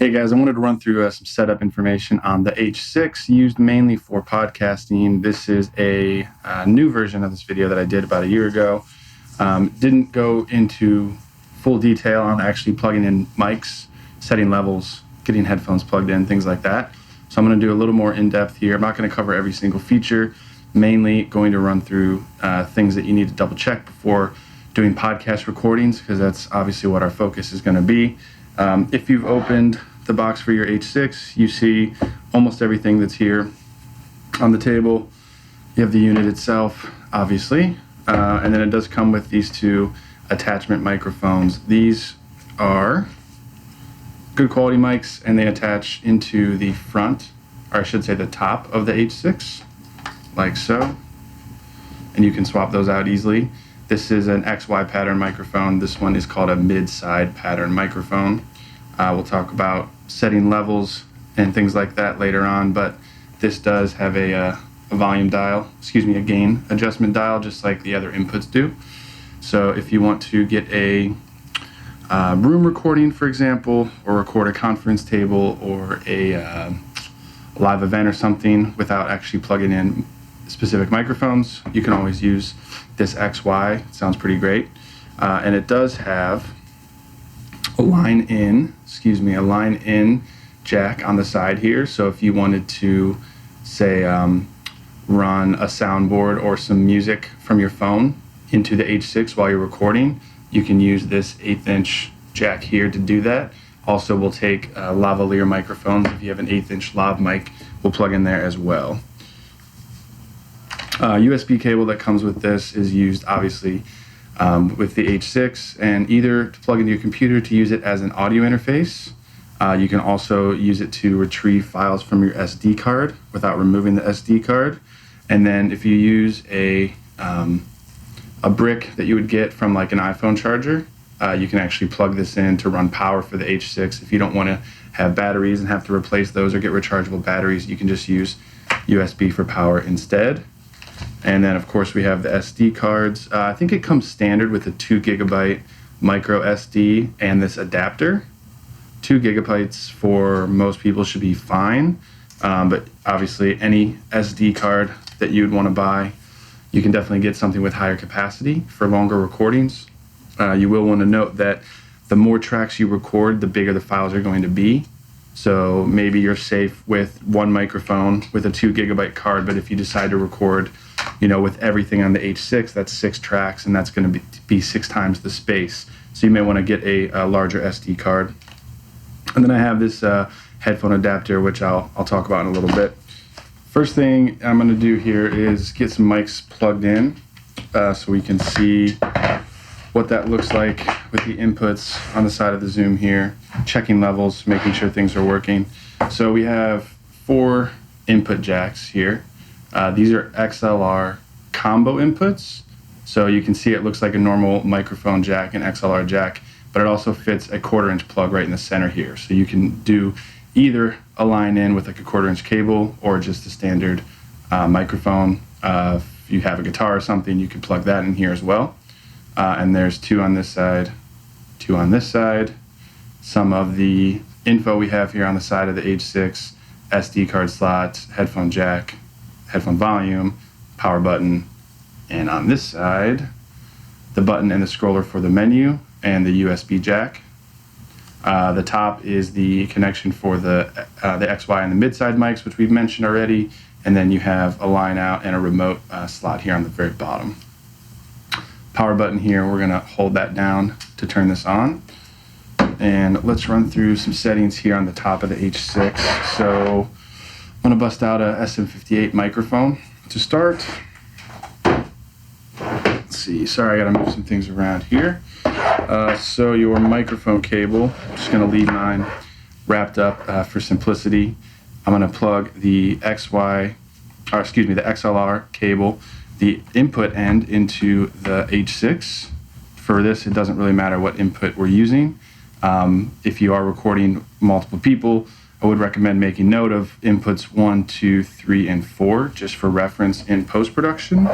Hey guys, I wanted to run through some setup information on the H6 used mainly for podcasting. This is a new version of this video that I did about a year ago. Didn't go into full detail on actually plugging in mics, setting levels, getting headphones plugged in, things like that. So I'm going to do a little more in-depth here. I'm not going to cover every single feature, mainly going to run through things that you need to double check before doing podcast recordings, because that's obviously what our focus is going to be. If you've opened the box for your H6, you see almost everything that's here on the table. You have the unit itself, obviously, and then it does come with these two attachment microphones. These are good quality mics, and they attach into the front, or I should say the top of the H6, like so, and you can swap those out easily. This is an XY pattern microphone. This one is called a mid-side pattern microphone. We'll talk about setting levels and things like that later on, but this does have a volume dial, a gain adjustment dial, just like the other inputs do. So if you want to get a room recording, for example, or record a conference table or a live event or something without actually plugging in specific microphones, you can always use this XY. It sounds pretty great. And it does have a line in jack on the side here. So if you wanted to, say, run a soundboard or some music from your phone into the H6 while you're recording, you can use this 1/8" jack here to do that. Also, we'll take lavalier microphones. If you have an 1/8" lav mic, we'll plug in there as well. USB cable that comes with this is used, obviously, with the H6, and either to plug into your computer to use it as an audio interface. You can also use it to retrieve files from your SD card without removing the SD card. And then if you use a brick that you would get from like an iPhone charger, you can actually plug this in to run power for the H6. If you don't want to have batteries and have to replace those or get rechargeable batteries, you can just use USB for power instead. And then, of course, we have the SD cards. I think it comes standard with a 2 GB micro SD and this adapter. 2 GB for most people should be fine, but obviously any SD card that you'd want to buy, you can definitely get something with higher capacity for longer recordings. You will want to note that the more tracks you record, the bigger the files are going to be. So maybe you're safe with one microphone with a 2 GB card, but if you decide to record, with everything on the H6, that's 6 tracks, and that's going to be 6 times the space. So you may want to get a larger SD card. And then I have this headphone adapter, which I'll talk about in a little bit. First thing I'm going to do here is get some mics plugged in so we can see what that looks like with the inputs on the side of the Zoom here, checking levels, making sure things are working. So we have 4 input jacks here. These are XLR combo inputs. So you can see it looks like a normal microphone jack and XLR jack, but it also fits a 1/4" plug right in the center here. So you can do either a line in with like a 1/4" cable or just a standard microphone. If you have a guitar or something, you can plug that in here as well. And there's 2 on this side, 2 on this side. Some of the info we have here on the side of the H6, SD card slot, headphone jack, headphone volume, power button, and on this side, the button and the scroller for the menu and the USB jack. The top is the connection for the XY and the mid-side mics, which we've mentioned already, and then you have a line out and a remote slot here on the very bottom. Power button here, we're gonna hold that down to turn this on. And let's run through some settings here on the top of the H6. So I'm gonna bust out a SM58 microphone to start. Let's see, sorry, I gotta move some things around here. So your microphone cable, I'm just gonna leave mine wrapped up for simplicity. I'm gonna plug the the XLR cable, the input end into the H6. For this, it doesn't really matter what input we're using. If you are recording multiple people, I would recommend making note of inputs 1, 2, 3, and 4, just for reference in post-production.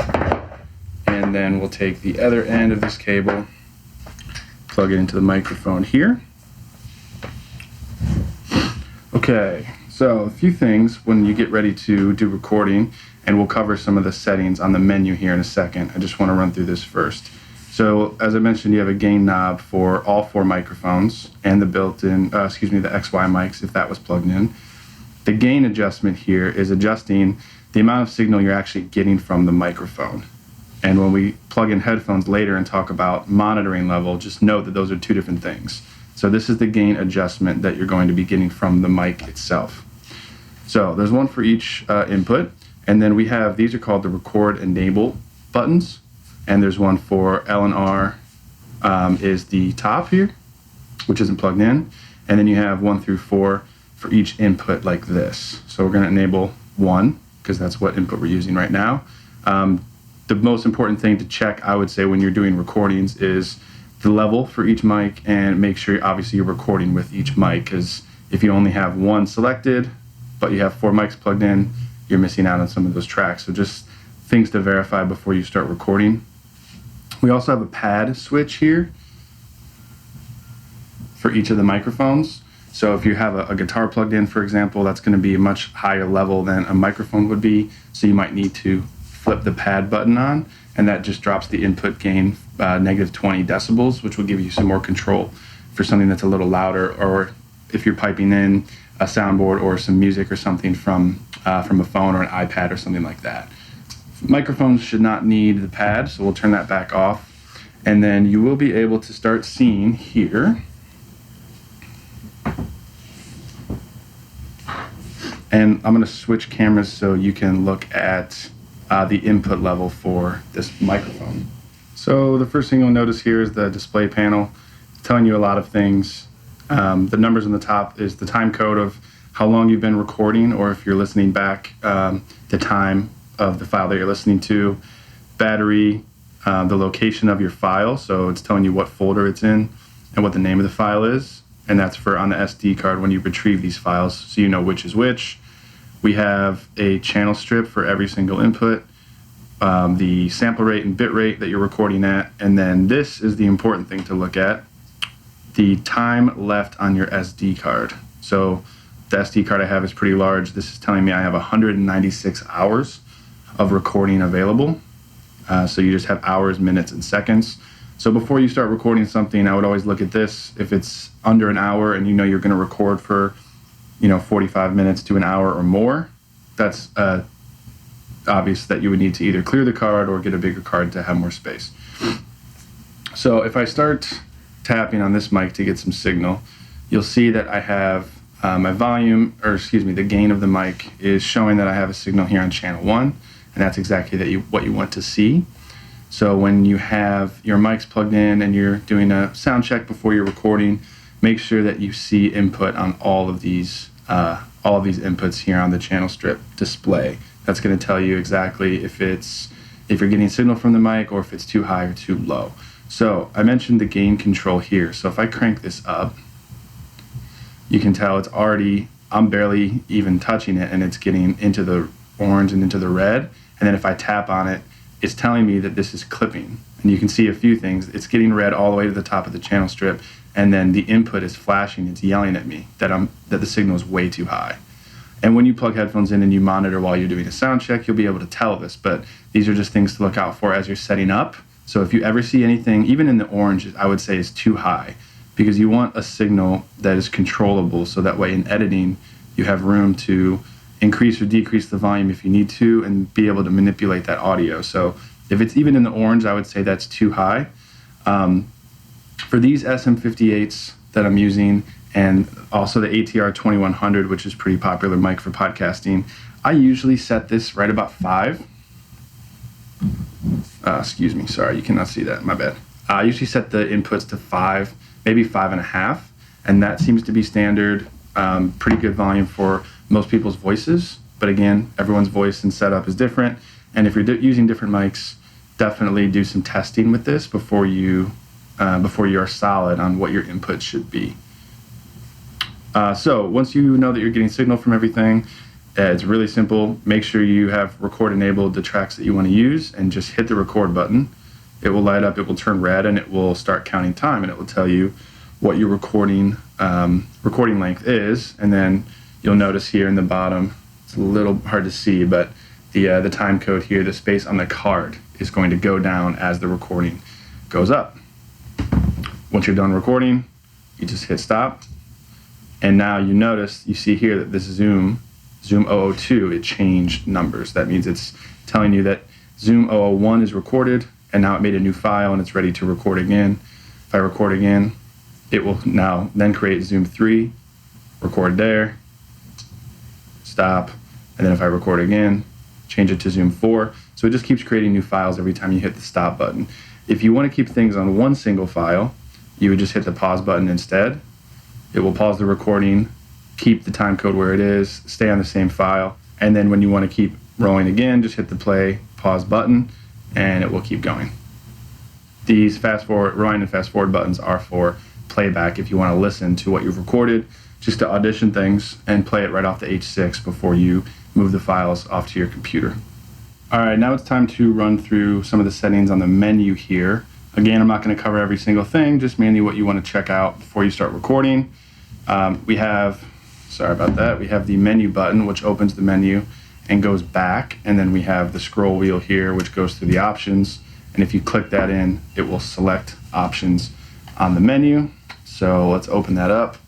And then we'll take the other end of this cable, plug it into the microphone here. Okay, so a few things when you get ready to do recording, and we'll cover some of the settings on the menu here in a second. I just want to run through this first. So as I mentioned, you have a gain knob for all 4 microphones and the built-in, the XY mics if that was plugged in. The gain adjustment here is adjusting the amount of signal you're actually getting from the microphone. And when we plug in headphones later and talk about monitoring level, just note that those are 2 different things. So this is the gain adjustment that you're going to be getting from the mic itself. So there's one for each input, and then we have, these are called the record enable buttons, and there's one for L and R is the top here, which isn't plugged in, and then you have 1 through 4 for each input like this. So we're going to enable 1 because that's what input we're using right now. The most important thing to check, I would say, when you're doing recordings is the level for each mic, and make sure obviously you're recording with each mic, because if you only have 1 selected but you have 4 mics plugged in, you're missing out on some of those tracks. So just things to verify before you start recording. We also have a pad switch here for each of the microphones. So if you have a guitar plugged in, for example, that's going to be a much higher level than a microphone would be. So you might need to flip the pad button on, and that just drops the input gain negative 20 decibels, which will give you some more control for something that's a little louder, or if you're piping in a soundboard or some music or something from a phone or an iPad or something like that. Microphones should not need the pad, so we'll turn that back off. And then you will be able to start seeing here. And I'm going to switch cameras so you can look at the input level for this microphone. So the first thing you'll notice here is the display panel. It's telling you a lot of things. The numbers on the top is the time code of how long you've been recording, or if you're listening back, the time of the file that you're listening to. Battery, the location of your file, so it's telling you what folder it's in and what the name of the file is, and that's for on the SD card when you retrieve these files, so you know which is which. We have a channel strip for every single input, the sample rate and bit rate that you're recording at, and then this is the important thing to look at, the time left on your SD card. So the SD card I have is pretty large. This is telling me I have 196 hours of recording available. So you just have hours, minutes, and seconds. So before you start recording something, I would always look at this. If it's under an hour and you know you're going to record for 45 minutes to an hour or more, that's obvious that you would need to either clear the card or get a bigger card to have more space. So if I start tapping on this mic to get some signal, you'll see that I have my volume, the gain of the mic is showing that I have a signal here on channel 1, and that's exactly what you want to see. So when you have your mics plugged in and you're doing a sound check before you're recording, make sure that you see input on all of these inputs here on the channel strip display. That's going to tell you exactly if you're getting signal from the mic or if it's too high or too low. So I mentioned the gain control here. So if I crank this up, you can tell I'm barely even touching it, and it's getting into the orange and into the red. And then if I tap on it, it's telling me that this is clipping. And you can see a few things. It's getting red all the way to the top of the channel strip, and then the input is flashing. It's yelling at me that the signal is way too high. And when you plug headphones in and you monitor while you're doing a sound check, you'll be able to tell this, but these are just things to look out for as you're setting up. So if you ever see anything, even in the orange, I would say is too high, because you want a signal that is controllable, so that way in editing, you have room to increase or decrease the volume if you need to and be able to manipulate that audio. So if it's even in the orange, I would say that's too high. For these SM58s that I'm using, and also the ATR 2100, which is pretty popular mic for podcasting, I usually set this right about 5. Excuse me, sorry, you cannot see that, my bad. I usually set the inputs to 5, maybe 5.5, and that seems to be standard. Pretty good volume for most people's voices, but again, everyone's voice and setup is different, and if you're using different mics, definitely do some testing with this before you are solid on what your input should be. So once you know that you're getting signal from everything, it's really simple. Make sure you have record enabled the tracks that you want to use, and just hit the record button. It will light up, it will turn red, and it will start counting time, and it will tell you what your recording length is. And then you'll notice here in the bottom, it's a little hard to see, but the time code here, the space on the card is going to go down as the recording goes up. Once you're done recording, you just hit stop. And now you see here that this Zoom 002, it changed numbers. That means it's telling you that Zoom 001 is recorded, and now it made a new file and it's ready to record again. If I record again, it will now then create Zoom 3, record there, stop, and then if I record again, change it to Zoom 4. So it just keeps creating new files every time you hit the stop button. If you want to keep things on one single file, you would just hit the pause button instead. It will pause the recording, keep the time code where it is, stay on the same file, and then when you want to keep rolling again, just hit the play, pause button, and it will keep going. These rewind and fast forward buttons are for playback if you want to listen to what you've recorded, just to audition things and play it right off the H6 before you move the files off to your computer. All right, now it's time to run through some of the settings on the menu here. Again, I'm not going to cover every single thing, just mainly what you want to check out before you start recording. We have the menu button, which opens the menu and goes back, and then we have the scroll wheel here, which goes through the options, and if you click that in, it will select options on the menu. So let's open that up.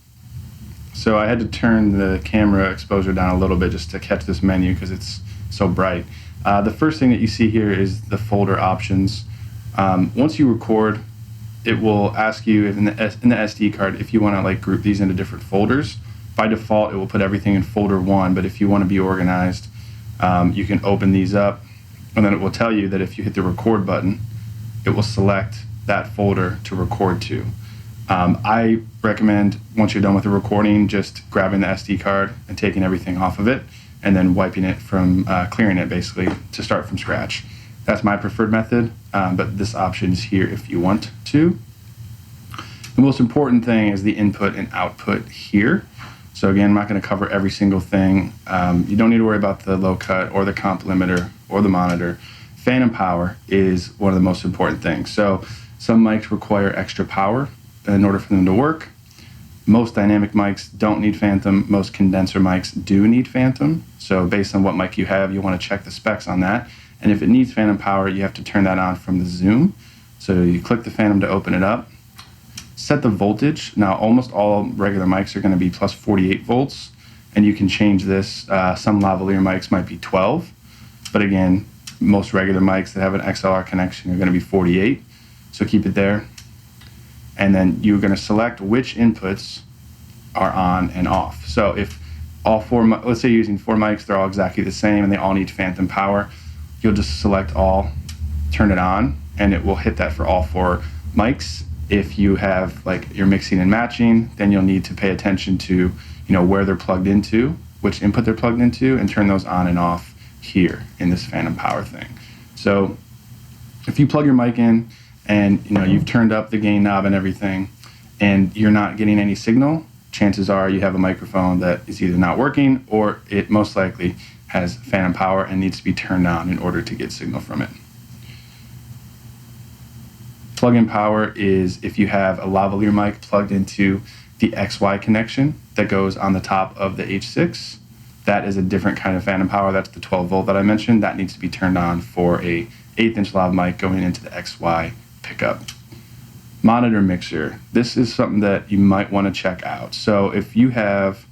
So I had to turn the camera exposure down a little bit just to catch this menu because it's so bright. The first thing that you see here is the folder options. Once you record, it will ask you in the SD card if you want to like group these into different folders. By default, it will put everything in folder 1, but if you want to be organized, you can open these up, and then it will tell you that if you hit the record button, it will select that folder to record to. I recommend, once you're done with the recording, just grabbing the SD card and taking everything off of it, and then wiping it from, clearing it basically, to start from scratch. That's my preferred method, but this option is here if you want to. The most important thing is the input and output here. So again, I'm not going to cover every single thing. You don't need to worry about the low cut or the comp limiter or the monitor. Phantom power is one of the most important things. So some mics require extra power in order for them to work. Most dynamic mics don't need phantom. Most condenser mics do need phantom. So based on what mic you have, you want to check the specs on that. And if it needs phantom power, you have to turn that on from the Zoom. So you click the phantom to open it up. Set the voltage. Now, almost all regular mics are going to be plus 48 volts, and you can change this. Some lavalier mics might be 12, but again, most regular mics that have an XLR connection are going to be 48, so keep it there. And then you're going to select which inputs are on and off. So if all four, let's say you're using 4 mics, they're all exactly the same, and they all need phantom power, you'll just select all, turn it on, and it will hit that for all 4 mics. If you have, like, you're mixing and matching, then you'll need to pay attention to, where they're plugged into, which input they're plugged into, and turn those on and off here in this phantom power thing. So if you plug your mic in and, you've turned up the gain knob and everything, and you're not getting any signal, chances are you have a microphone that is either not working or it most likely has phantom power and needs to be turned on in order to get signal from it. Plug-in power is if you have a lavalier mic plugged into the XY connection that goes on the top of the H6. That is a different kind of phantom power. That's the 12 volt that I mentioned. That needs to be turned on for a 1/8" lav mic going into the XY pickup. Monitor mixer. This is something that you might want to check out. So if you have,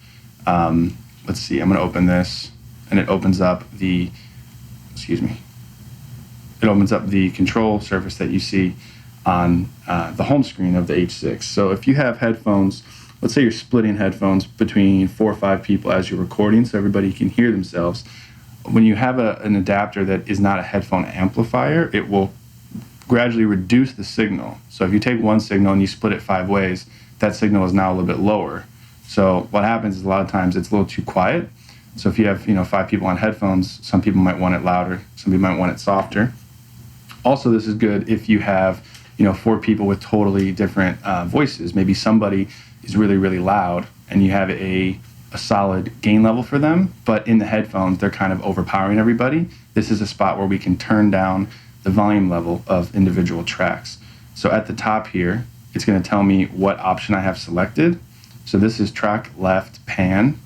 let's see, I'm going to open this, and it opens up the, it opens up the control surface that you see on the home screen of the H6. So if you have headphones, let's say you're splitting headphones between 4 or 5 people as you're recording so everybody can hear themselves. When you have an adapter that is not a headphone amplifier, it will gradually reduce the signal. So if you take one signal and you split it 5 ways, that signal is now a little bit lower. So what happens is a lot of times it's a little too quiet. So if you have 5 people on headphones, some people might want it louder, some people might want it softer. Also, this is good if you have 4 people with totally different voices. Maybe somebody is really, really loud and you have a solid gain level for them, but in the headphones, they're kind of overpowering everybody. This is a spot where we can turn down the volume level of individual tracks. So at the top here, it's going to tell me what option I have selected. So this is track left pan,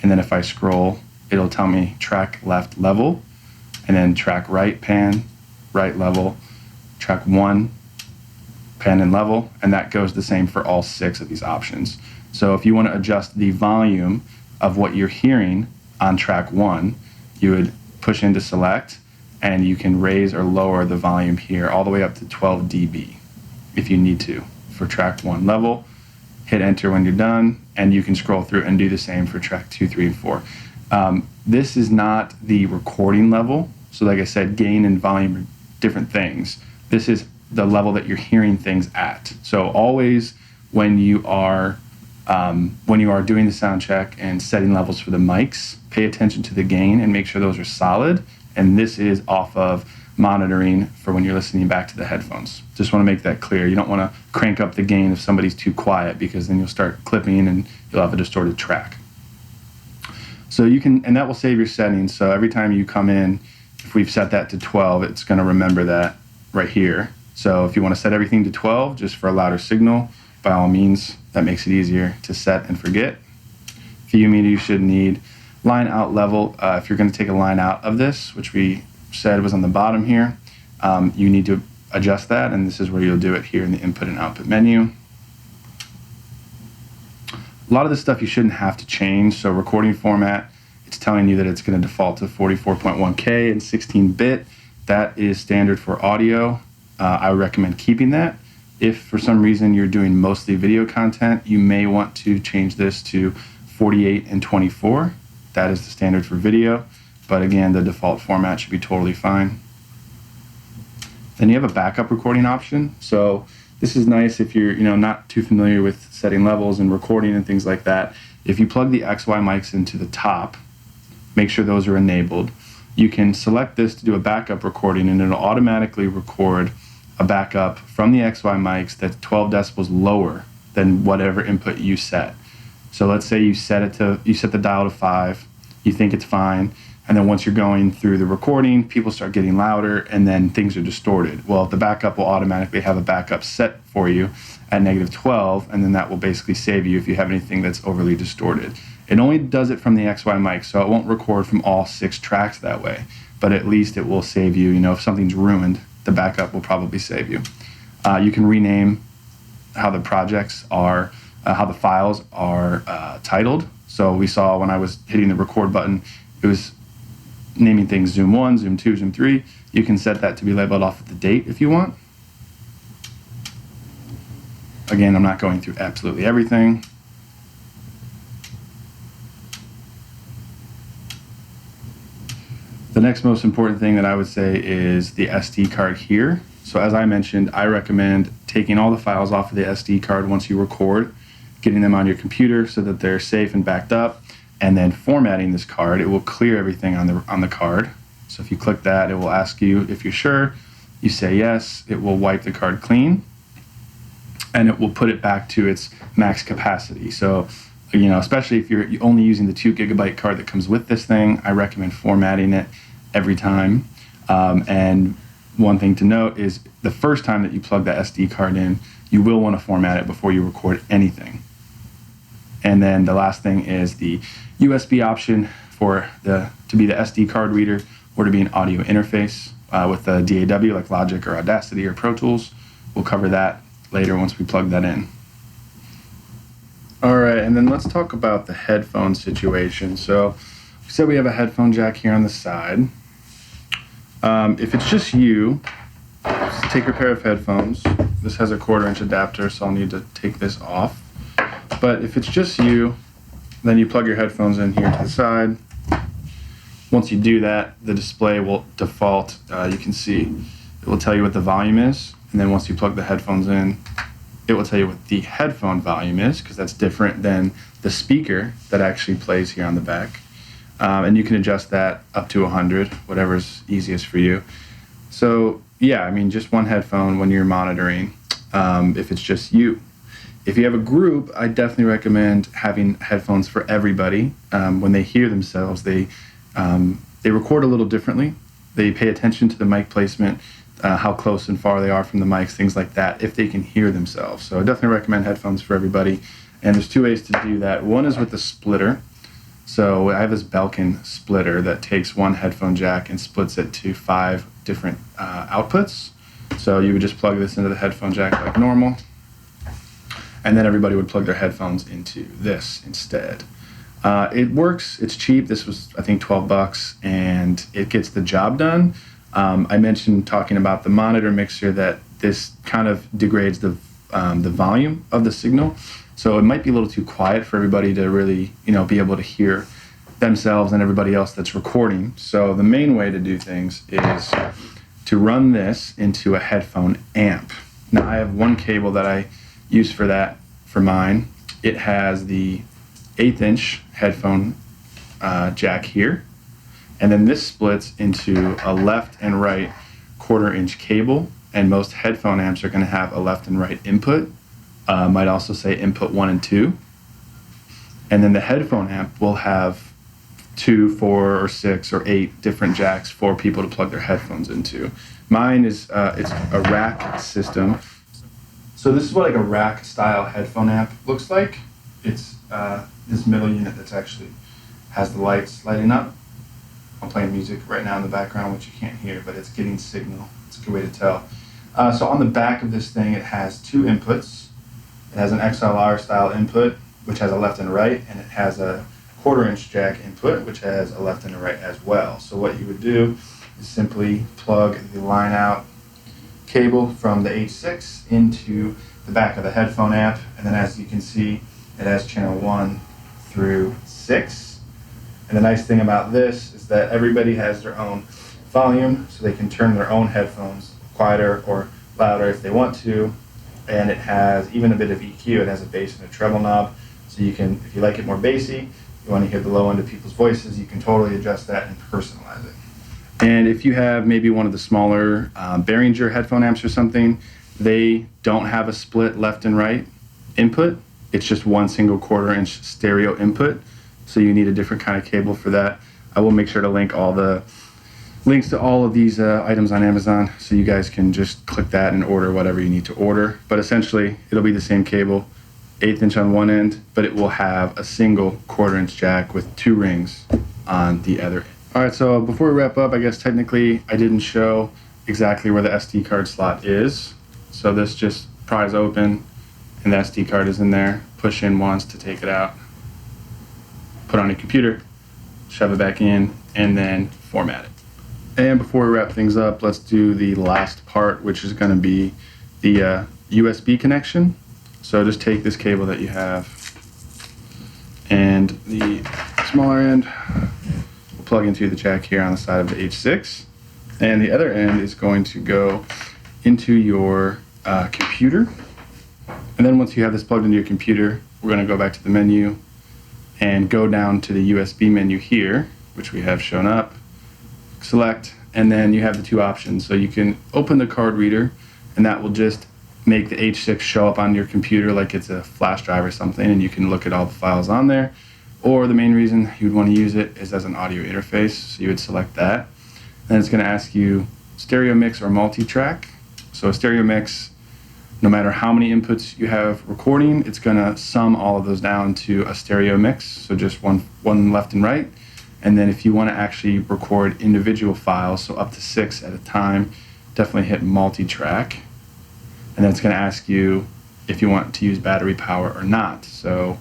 And then if I scroll, it'll tell me track left level, and then track right pan, right level, track 1, pan and level, and that goes the same for all 6 of these options. So if you want to adjust the volume of what you're hearing on track 1, you would push into select, and you can raise or lower the volume here all the way up to 12 dB if you need to for track 1 level. Hit enter when you're done, and you can scroll through and do the same for track 2, 3, and 4. This is not the recording level. So like I said, gain and volume are different things. This is the level that you're hearing things at. So always when you are doing the sound check and setting levels for the mics, pay attention to the gain and make sure those are solid. And this is off of monitoring for when you're listening back to the headphones. Just want to make that clear. You don't want to crank up the gain if somebody's too quiet, because then you'll start clipping and you'll have a distorted track. So you can, and that will save your settings. So every time you come in, if we've set that to 12, it's going to remember that right here. So if you want to set everything to 12 just for a louder signal, by all means, that makes it easier to set and forget. View meter, you should need line out level. If you're going to take a line out of this, which we said was on the bottom here, you need to adjust that, and this is where you'll do it here in the input and output menu. A lot of this stuff you shouldn't have to change. So recording format, it's telling you that it's going to default to 44.1K and 16-bit. That is standard for audio. I would recommend keeping that. If for some reason you're doing mostly video content, you may want to change this to 48 and 24. That is the standard for video. But again, the default format should be totally fine. Then you have a backup recording option. So this is nice if you're not too familiar with setting levels and recording and things like that. If you plug the XY mics into the top, make sure those are enabled. You can select this to do a backup recording, and it'll automatically record a backup from the XY mics that's 12 decibels lower than whatever input you set. So let's say you set the dial to 5, you think it's fine, and then once you're going through the recording, people start getting louder, and then things are distorted. Well, the backup will automatically have a backup set for you at -12, and then that will basically save you if you have anything that's overly distorted. It only does it from the XY mic, so it won't record from all 6 tracks that way, but at least it will save you. If something's ruined, the backup will probably save you. You can rename how the projects are, how the files are titled. So we saw when I was hitting the record button, it was naming things Zoom 1, Zoom 2, Zoom 3. You can set that to be labeled off of the date if you want. Again, I'm not going through absolutely everything. The next most important thing that I would say is the SD card here. So as I mentioned, I recommend taking all the files off of the SD card once you record, getting them on your computer so that they're safe and backed up, and then formatting this card. It will clear everything on the card. So if you click that, it will ask you if you're sure. You say yes, it will wipe the card clean, and it will put it back to its max capacity. So, especially if you're only using the 2 GB card that comes with this thing, I recommend formatting it every time. And one thing to note is the first time that you plug that SD card in, you will want to format it before you record anything. And then the last thing is the USB option to be the SD card reader or to be an audio interface with the DAW like Logic or Audacity or Pro Tools. We'll cover that later once we plug that in. All right, and then let's talk about the headphone situation. So we said we have a headphone jack here on the side. If it's just you, just take your pair of headphones. This has a 1/4-inch adapter, so I'll need to take this off. But if it's just you, then you plug your headphones in here to the side. Once you do that, the display will default. You can see it will tell you what the volume is, and then once you plug the headphones in, it will tell you what the headphone volume is, because that's different than the speaker that actually plays here on the back. And you can adjust that up to 100, whatever's easiest for you. So yeah, just one headphone when you're monitoring, if it's just you. If you have a group, I definitely recommend having headphones for everybody. When they hear themselves, they record a little differently. They pay attention to the mic placement, how close and far they are from the mics, things like that, if they can hear themselves. So I definitely recommend headphones for everybody. And there's 2 ways to do that. One is with the splitter. So I have this Belkin splitter that takes one headphone jack and splits it to 5 different outputs. So you would just plug this into the headphone jack like normal, and then everybody would plug their headphones into this instead. It works, it's cheap. This was, I think, $12, and it gets the job done. I mentioned talking about the monitor mixer that this kind of degrades the volume of the signal. So it might be a little too quiet for everybody to really, be able to hear themselves and everybody else that's recording. So the main way to do things is to run this into a headphone amp. Now I have one cable that I use for that for mine. It has the 1/8" headphone jack here, and then this splits into a left and right 1/4" cable, and most headphone amps are going to have a left and right input. Might also say input 1 and 2. And then the headphone amp will have 2, 4, or 6, or 8 different jacks for people to plug their headphones into. Mine is it's a rack system. So this is what like a rack style headphone amp looks like. It's this middle unit that's actually has the lights lighting up. I'm playing music right now in the background, which you can't hear, but it's getting signal. It's a good way to tell. So on the back of this thing, it has 2 inputs. It has an XLR style input, which has a left and right, and it has a 1/4" jack input, which has a left and a right as well. So what you would do is simply plug the line out cable from the H6 into the back of the headphone amp, and then as you can see, it has channel 1 through 6. And the nice thing about this is that everybody has their own volume, so they can turn their own headphones quieter or louder if they want to. And it has even a bit of EQ. It has a bass and a treble knob, so you can, if you like it more bassy, you want to hear the low end of people's voices, you can totally adjust that and personalize it. And if you have maybe one of the smaller Behringer headphone amps or something, they don't have a split left and right input. It's just one single 1/4" stereo input, so you need a different kind of cable for that. I will make sure to link all the links to all of these items on Amazon, so you guys can just click that and order whatever you need to order. But essentially, it'll be the same cable, 1/8" on one end, but it will have a single 1/4" jack with 2 rings on the other end. All right, so before we wrap up, I guess technically I didn't show exactly where the SD card slot is. So this just pries open, and the SD card is in there. Push in once to take it out. Put on your computer, shove it back in, and then format it. And before we wrap things up, let's do the last part, which is going to be the USB connection. So just take this cable that you have, and the smaller end will plug into the jack here on the side of the H6, and the other end is going to go into your computer. And then once you have this plugged into your computer, we're going to go back to the menu and go down to the USB menu here, which we have shown up. Select, and then you have the 2 options. So you can open the card reader, and that will just make the H6 show up on your computer like it's a flash drive or something, and you can look at all the files on there. Or the main reason you would want to use it is as an audio interface, so you would select that. Then it's going to ask you stereo mix or multi-track. So a stereo mix, no matter how many inputs you have recording, it's going to sum all of those down to a stereo mix, so just one left and right. And then if you want to actually record individual files, so up to 6 at a time, definitely hit multi-track. And then it's going to ask you if you want to use battery power or not. So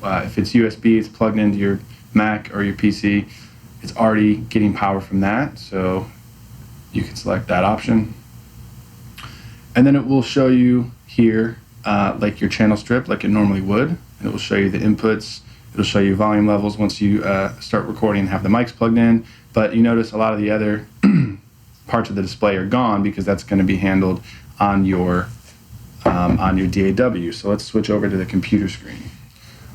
if it's USB, it's plugged into your Mac or your PC, it's already getting power from that, so you can select that option. And then it will show you here like your channel strip like it normally would, and it will show you the inputs. It'll show you volume levels once you start recording and have the mics plugged in. But you notice a lot of the other parts of the display are gone because that's going to be handled on your DAW. So let's switch over to the computer screen.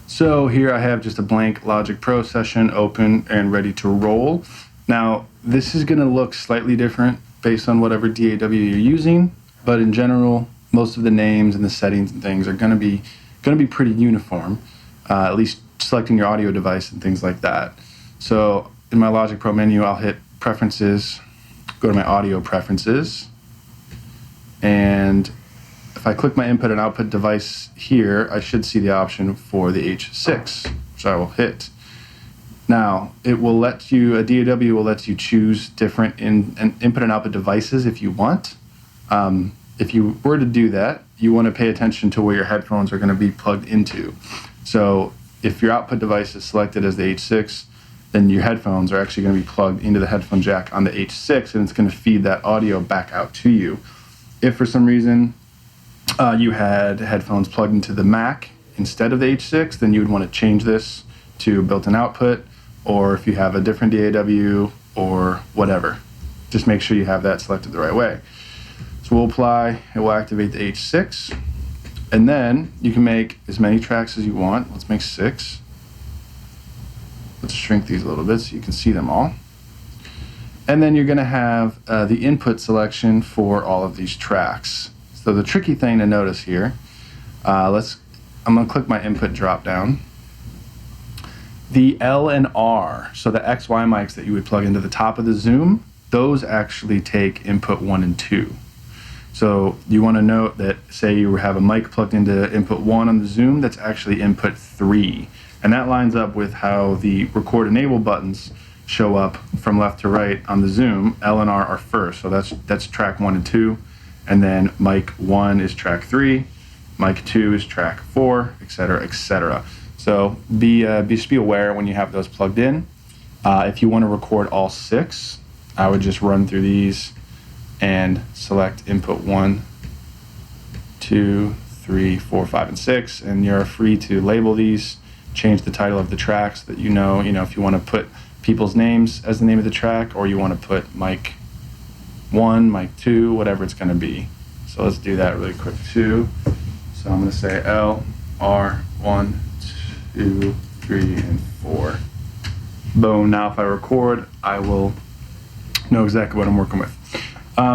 So here I have just a blank Logic Pro session open and ready to roll. Now this is going to look slightly different based on whatever DAW you're using, but in general, most of the names and the settings and things are going to be pretty uniform. At least selecting your audio device and things like that. So in my Logic Pro menu, I'll hit Preferences, go to my Audio Preferences, and if I click my input and output device here, I should see the option for the H6, which I will hit. Now, it will let you, a DAW will let you choose different input and output devices if you want. If you were to do that, you want to pay attention to where your headphones are going to be plugged into. So if your output device is selected as the H6, then your headphones are actually going to be plugged into the headphone jack on the H6, and it's going to feed that audio back out to you. If for some reason you had headphones plugged into the Mac instead of the H6, then you would want to change this to built-in output, or if you have a different DAW or whatever, just make sure you have that selected the right way. So we'll apply, it will activate the H6, and then you can make as many tracks as you want. Let's make 6. Let's shrink these a little bit so you can see them all. And then you're going to have the input selection for all of these tracks. So the tricky thing to notice here, I'm going to click my input drop down. The L and R, so the XY mics that you would plug into the top of the Zoom, those actually take input 1 and 2. So you want to note that, say you have a mic plugged into input 1 on the Zoom, that's actually input 3. And that lines up with how the record enable buttons show up from left to right on the Zoom. L and R are first, so that's track 1 and 2. And then mic 1 is track 3, mic 2 is track 4, etc., etc. So just be aware when you have those plugged in. If you want to record all 6, I would just run through these and select input 1, 2, 3, 4, 5, and 6, and you're free to label these, change the title of the track so that you know if you want to put people's names as the name of the track, or you want to put mic 1, mic 2, whatever it's going to be. So let's do that really quick too. So I'm going to say L, R, 1, 2, 3, and 4. Boom. Now if I record, I will know exactly what I'm working with.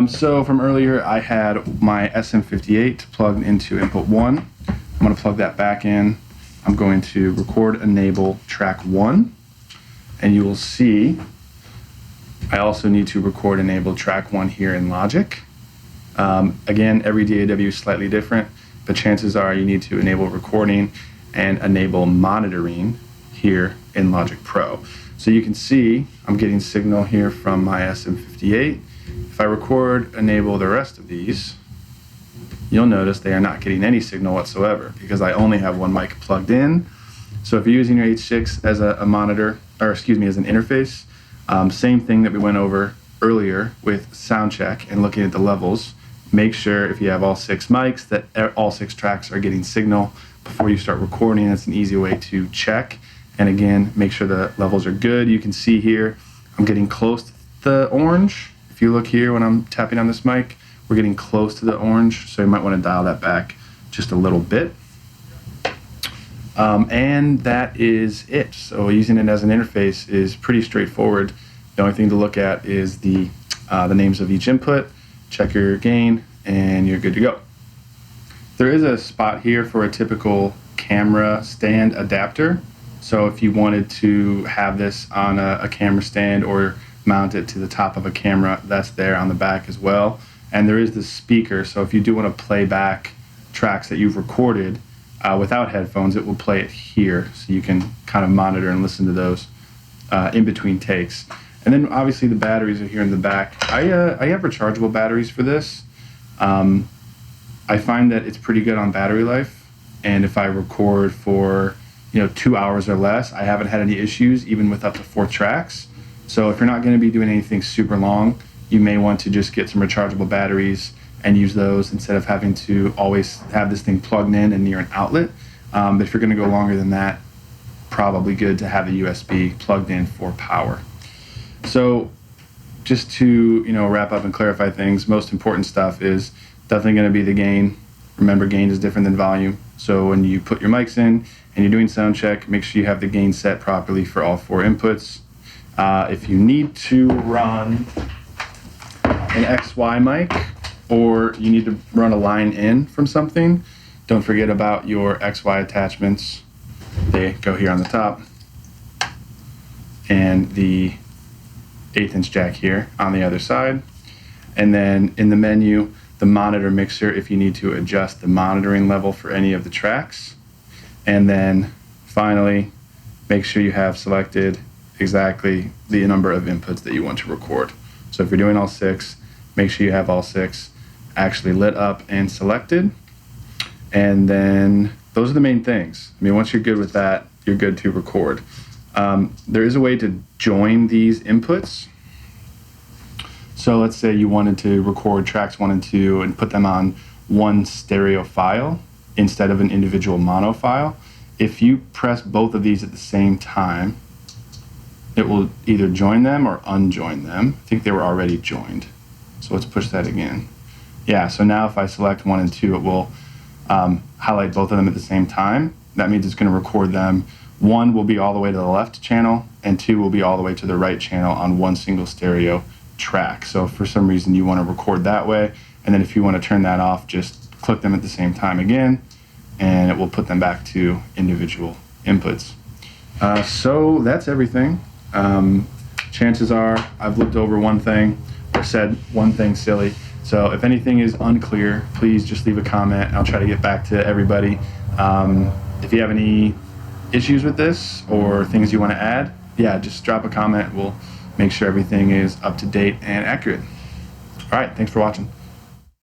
So from earlier, I had my SM58 plugged into input 1. I'm going to plug that back in. I'm going to record enable track 1, and you will see I also need to record enable track 1 here in Logic. Again, every DAW is slightly different, but chances are you need to enable recording and enable monitoring here in Logic Pro. So you can see I'm getting signal here from my SM58. If I record enable the rest of these, you'll notice they are not getting any signal whatsoever because I only have one mic plugged in. So if you're using your H6 as a monitor, or excuse me, as an interface, same thing that we went over earlier with sound check and looking at the levels. Make sure if you have all 6 mics that all 6 tracks are getting signal before you start recording. That's an easy way to check. And again, make sure the levels are good. You can see here, I'm getting close to the orange. If you look here when I'm tapping on this mic, we're getting close to the orange, so you might want to dial that back just a little bit. And that is it. So using it as an interface is pretty straightforward. The only thing to look at is the names of each input, check your gain, and you're good to go. There is a spot here for a typical camera stand adapter. So if you wanted to have this on a camera stand or mount it to the top of a camera, that's there on the back as well. And there is this speaker, so if you do want to play back tracks that you've recorded without headphones, it will play it here, so you can kind of monitor and listen to those in between takes. And then obviously the batteries are here in the back. I have rechargeable batteries for this. I find that it's pretty good on battery life, and if I record for 2 hours or less, I haven't had any issues, even with up to 4 tracks. So if you're not going to be doing anything super long, you may want to just get some rechargeable batteries and use those instead of having to always have this thing plugged in and near an outlet. But if you're going to go longer than that, probably good to have a USB plugged in for power. So just to wrap up and clarify things, most important stuff is definitely going to be the gain. Remember, gain is different than volume. So when you put your mics in and you're doing sound check, make sure you have the gain set properly for all 4 inputs. If you need to run an XY mic, or you need to run a line in from something, don't forget about your XY attachments. They go here on the top, and the 1/8" jack here on the other side. And then in the menu, the monitor mixer if you need to adjust the monitoring level for any of the tracks. And then finally, make sure you have selected exactly the number of inputs that you want to record. So if you're doing all 6, make sure you have all 6 actually lit up and selected. And then those are the main things. I mean, once you're good with that, you're good to record. There is a way to join these inputs. So let's say you wanted to record tracks 1 and 2 and put them on one stereo file instead of an individual mono file. If you press both of these at the same time, it will either join them or unjoin them. I think they were already joined. So let's push that again. Yeah, so now if I select 1 and 2, it will highlight both of them at the same time. That means it's going to record them. 1 will be all the way to the left channel, and 2 will be all the way to the right channel on one single stereo track. So if for some reason you want to record that way, and then if you want to turn that off, just click them at the same time again, and it will put them back to individual inputs. So that's everything. Chances are I've looked over one thing or said one thing silly. So if anything is unclear, please just leave a comment. I'll try to get back to everybody. If you have any issues with this or things you want to add, yeah, just drop a comment. We'll make sure everything is up to date and accurate. All right, thanks for watching.